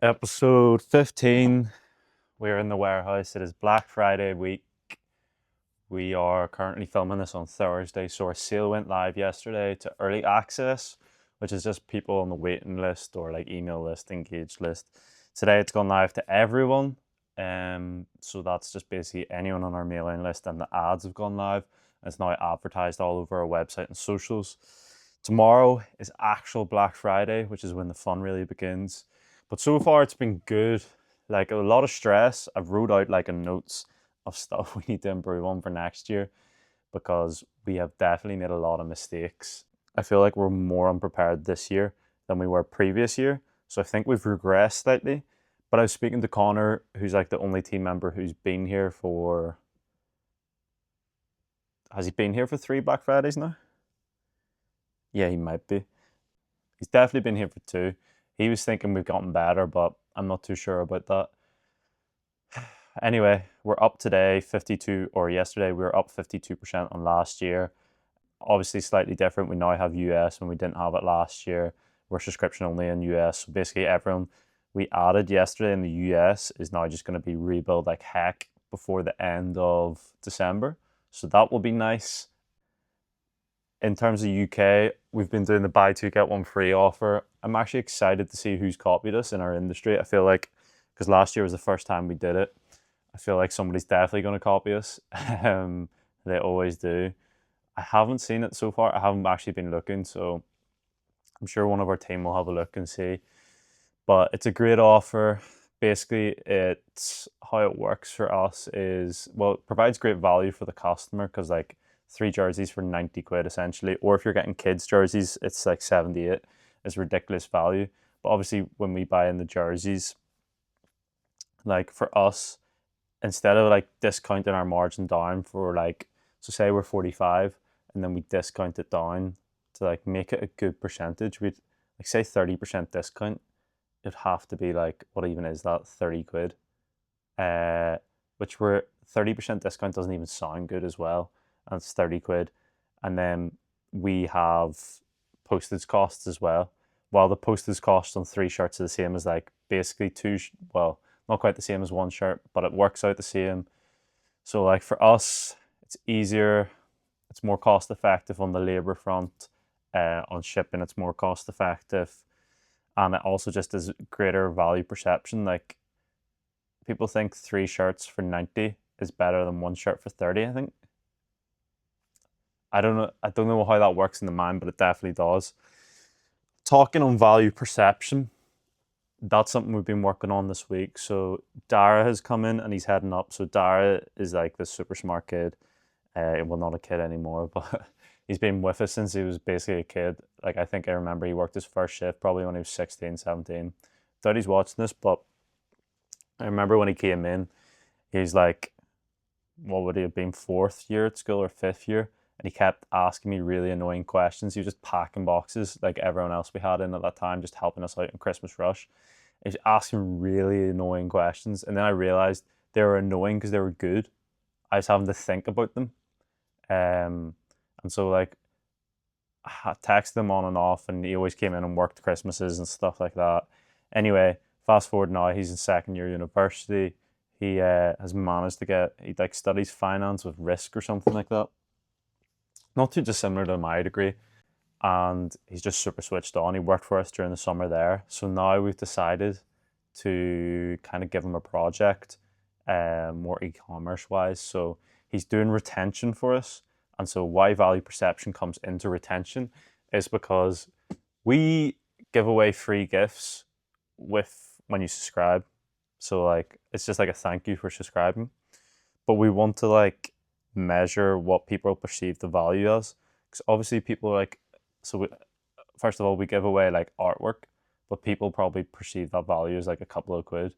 Episode 15. We're in the warehouse. It is Black Friday week. We are currently filming this on Thursday. So our sale went live yesterday to early access, which is just people on the waiting list or like email list, engaged list. Today it's gone live to everyone. So that's just basically anyone on our mailing list, and the ads have gone live. It's now advertised all over our website and socials. Tomorrow is actual Black Friday, which is when the fun really begins. But so far it's been good. Like a lot of stress. I've wrote out like a notes of stuff we need to improve on for next year because we have definitely made a lot of mistakes. I feel like we're more unprepared this year than we were previous year. So I think we've regressed slightly. But I was speaking to Connor, who's like the only team member who's been here for, has he been here for 3 Black Fridays now? Yeah, he might be. He's definitely been here for 2. He was thinking we've gotten better, but I'm not too sure about that. Anyway, we're up today 52, or yesterday we were up 52% on last year. Obviously slightly different. We now have US when we didn't have it last year. We're subscription only in US. So basically everyone we added yesterday in the US is now just going to be rebuilt like heck before the end of December. So that will be nice. In terms of UK, we've been doing the buy two get one free offer. I'm actually excited to see who's copied us in our industry. I feel like because last year was the first time we did it, I feel like somebody's definitely going to copy us. They always do. I haven't seen it so far. I haven't actually been looking, so I'm sure one of our team will have a look and see. But it's a great offer. Basically, it's how it works for us is, well, it provides great value for the customer because like 3 jerseys for 90 quid essentially, or if you're getting kids jerseys, it's like 78. It's ridiculous value. But obviously, when we buy in the jerseys, like for us, instead of like discounting our margin down for like, so say we're 45 and then we discount it down to like make it a good percentage, we'd like say 30% discount, it'd have to be like, what even is that, 30 quid? Which we're 30% discount doesn't even sound good as well, and it's 30 quid. And then we have postage costs as well. While the postage cost on 3 shirts are the same as like basically well, not quite the same as 1 shirt, but it works out the same. So like for us, it's easier, it's more cost effective on the labor front. On shipping, it's more cost effective, and it also just is greater value perception. Like people think 3 shirts for 90 is better than 1 shirt for 30. I think. I don't know how that works in the mind, but it definitely does. Talking on value perception, that's something we've been working on this week. So Dara has come in and he's heading up. So Dara is like this super smart kid. Well, not a kid anymore, but he's been with us since he was basically a kid. Like I think I remember he worked his first shift probably when he was 16, 17. Doubt he's watching this, but I remember when he came in, he's like, what would he have been, 4th year at school or 5th year? And he kept asking me really annoying questions. He was just packing boxes like everyone else we had in at that time, just helping us out in Christmas rush. He was asking really annoying questions. And then I realized they were annoying because they were good. I was having to think about them. And so like I texted him on and off, and he always came in and worked Christmases and stuff like that. Anyway, fast forward now, he's in 2nd year university. He has managed to get, he like studies finance with risk or something like that. Not too dissimilar to my degree. And he's just super switched on. He worked for us during the summer there. So now we've decided to kind of give him a project, more e-commerce wise. So he's doing retention for us. And so why value perception comes into retention is because we give away free gifts with when you subscribe. So like it's just like a thank you for subscribing. But we want to like measure what people perceive the value as. Because obviously people are like, so we, first of all, we give away like artwork, but people probably perceive that value as like a couple of quid,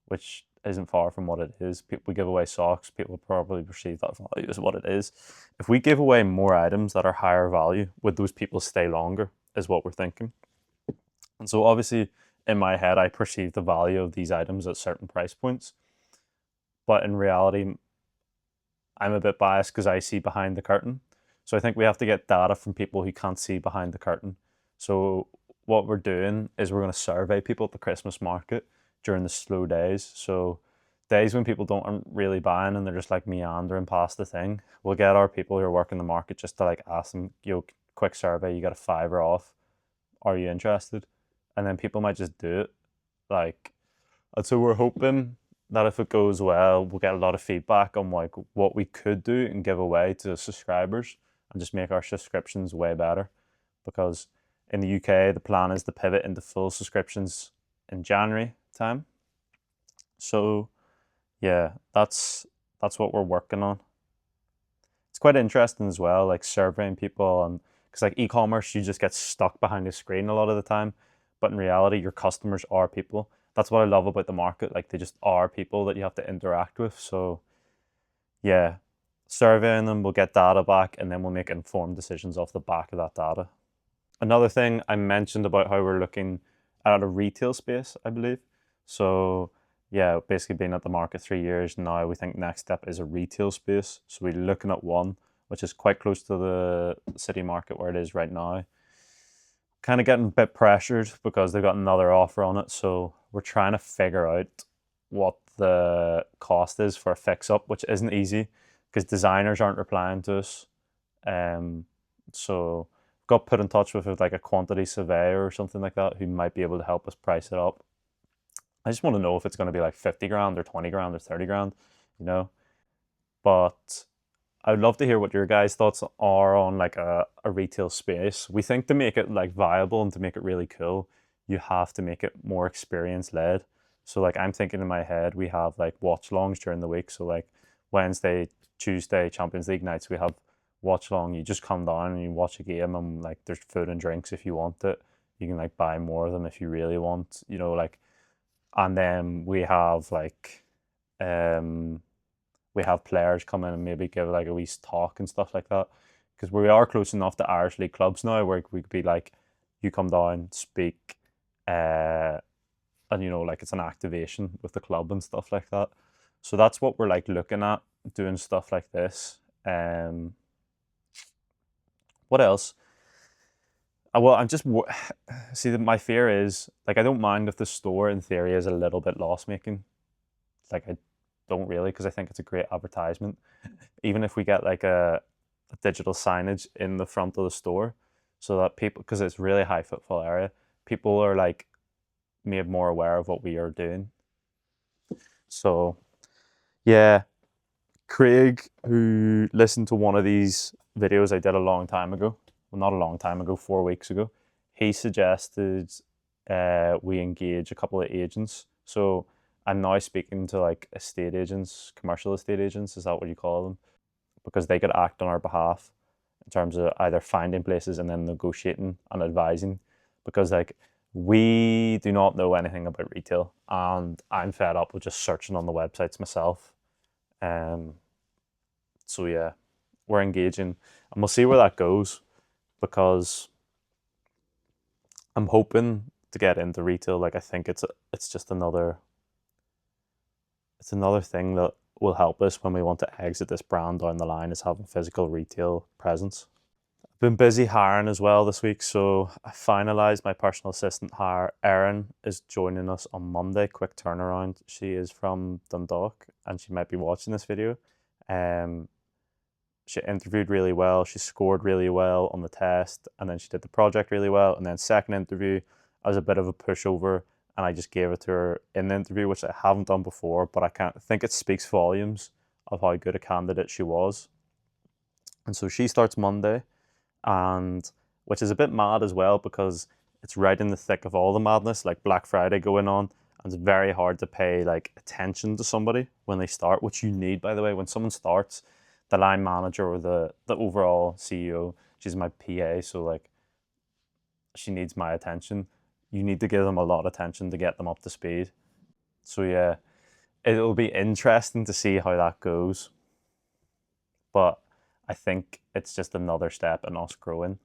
which isn't far from what it is. We give away socks, people probably perceive that value as what it is. If we give away more items that are higher value, would those people stay longer, is what we're thinking. And so obviously in my head, I perceive the value of these items at certain price points. But in reality, I'm a bit biased because I see behind the curtain. So I think we have to get data from people who can't see behind the curtain. So what we're doing is we're going to survey people at the Christmas market. during the slow days. So days when people aren't really buying and they're just like meandering past the thing, we'll get our people who are working the market just to like ask them, quick survey, you got a fiver off, are you interested? And then people might just do it. Like, and so we're hoping that if it goes well, we'll get a lot of feedback on like what we could do and give away to the subscribers and just make our subscriptions way better. Because in the UK, the plan is to pivot into full subscriptions in January time. So yeah, that's what we're working on. It's quite interesting as well, like surveying people, and because like e-commerce, you just get stuck behind a screen a lot of the time, but in reality, your customers are people. That's what I love about the market. Like they just are people that you have to interact with. So yeah, surveying them, we'll get data back, and then we'll make informed decisions off the back of that data. Another thing I mentioned about how we're looking at a retail space, I believe. So yeah, basically being at the market 3 years now, we think next step is a retail space. So we're looking at one, which is quite close to the city market where it is right now. Kind of getting a bit pressured because they've got another offer on it. So we're trying to figure out what the cost is for a fix up, which isn't easy because designers aren't replying to us. So got put in touch with like a quantity surveyor or something like that who might be able to help us price it up. I just want to know if it's going to be like 50 grand or 20 grand or 30 grand, you know. But I would love to hear what your guys' thoughts are on like a retail space. We think to make it like viable and to make it really cool, you have to make it more experience led. So like I'm thinking in my head, we have like watch longs during the week. So like Wednesday, Tuesday, Champions League nights, we have watch long. You just come down and you watch a game, and like there's food and drinks if you want it. You can like buy more of them if you really want, you know, like. And then we have like we have players come in and maybe give like a wee talk and stuff like that, because we are close enough to Irish League clubs now where we could be like, you come down, speak, and you know, like it's an activation with the club and stuff like that. So that's what we're like looking at, doing stuff like this. What else? Well, I'm just see that my fear is like I don't mind if the store in theory is a little bit loss making. Like I don't really, because I think it's a great advertisement. Even if we get like a digital signage in the front of the store, so that people, because it's really high footfall area, people are like made more aware of what we are doing. So yeah, Craig, who listened to one of these videos I did a long time ago, well, not a long time ago, 4 weeks ago, he suggested we engage a couple of agents. So I'm now speaking to like estate agents, commercial estate agents, is that what you call them? Because they could act on our behalf in terms of either finding places and then negotiating and advising. Because like we do not know anything about retail, and I'm fed up with just searching on the websites myself. So yeah, we're engaging, and we'll see where that goes, because I'm hoping to get into retail. Like I think it's just another thing that will help us when we want to exit this brand down the line, is having physical retail presence. I've been busy hiring as well this week, so I finalised my personal assistant hire. Erin is joining us on Monday. Quick turnaround. She is from Dundalk and she might be watching this video. She interviewed really well, she scored really well on the test, and then she did the project really well. And then second interview, I was a bit of a pushover and I just gave it to her in the interview, which I haven't done before, but I can't think it speaks volumes of how good a candidate she was. And so she starts Monday, and which is a bit mad as well because it's right in the thick of all the madness, like Black Friday going on, and it's very hard to pay like attention to somebody when they start, which you need, by the way. When someone starts, the line manager or the overall CEO, she's my PA, so like she needs my attention. You need to give them a lot of attention to get them up to speed. So yeah, it'll be interesting to see how that goes. But I think it's just another step in us growing.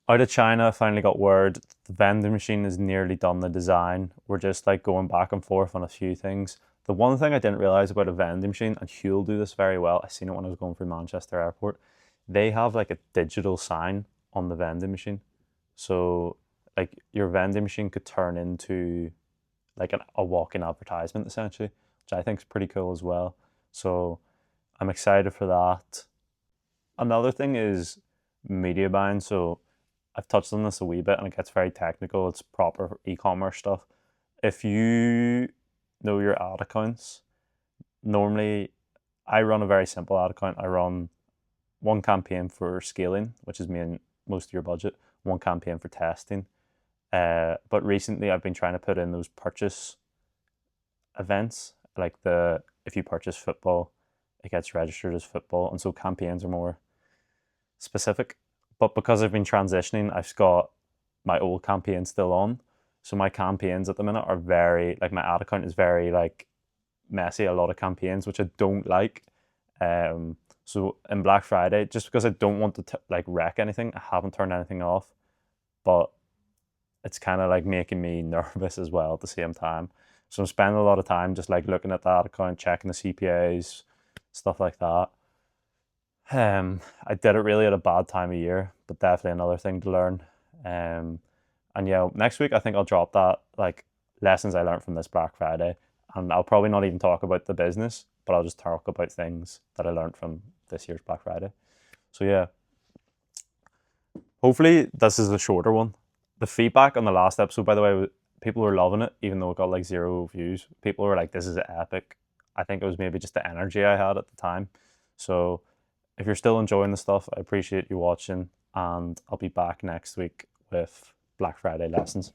Out of China, I finally got word the vending machine is nearly done the design. We're just like going back and forth on a few things. The one thing I didn't realize about a vending machine, and Hugh'll do this very well, I seen it when I was going through Manchester Airport, they have like a digital sign on the vending machine. So like your vending machine could turn into like a walk-in advertisement essentially, which I think is pretty cool as well. So I'm excited for that. Another thing is media buying. So I've touched on this a wee bit and it gets very technical. It's proper e-commerce stuff. If you know your ad accounts, normally I run a very simple ad account. I run one campaign for scaling, which is mean most of your budget, one campaign for testing. But recently I've been trying to put in those purchase events, like if you purchase football, it gets registered as football, and so campaigns are more specific. But because I've been transitioning, I've got my old campaign still on. So my campaigns at the minute are very, like, my ad account is very like messy, a lot of campaigns, which I don't like. So in Black Friday, just because I don't want to like wreck anything, I haven't turned anything off, but it's kind of like making me nervous as well at the same time. So I'm spending a lot of time just like looking at that account, checking the CPAs, stuff like that. I did it really at a bad time of year, but definitely another thing to learn. And yeah, next week I think I'll drop that like lessons I learned from this Black Friday, and I'll probably not even talk about the business, but I'll just talk about things that I learned from this year's Black Friday. So yeah, hopefully this is a shorter one. The feedback on the last episode, by the way, people were loving it, even though it got like 0 views. People were like, "This is epic." I think it was maybe just the energy I had at the time. So if you're still enjoying the stuff, I appreciate you watching, and I'll be back next week with Black Friday lessons.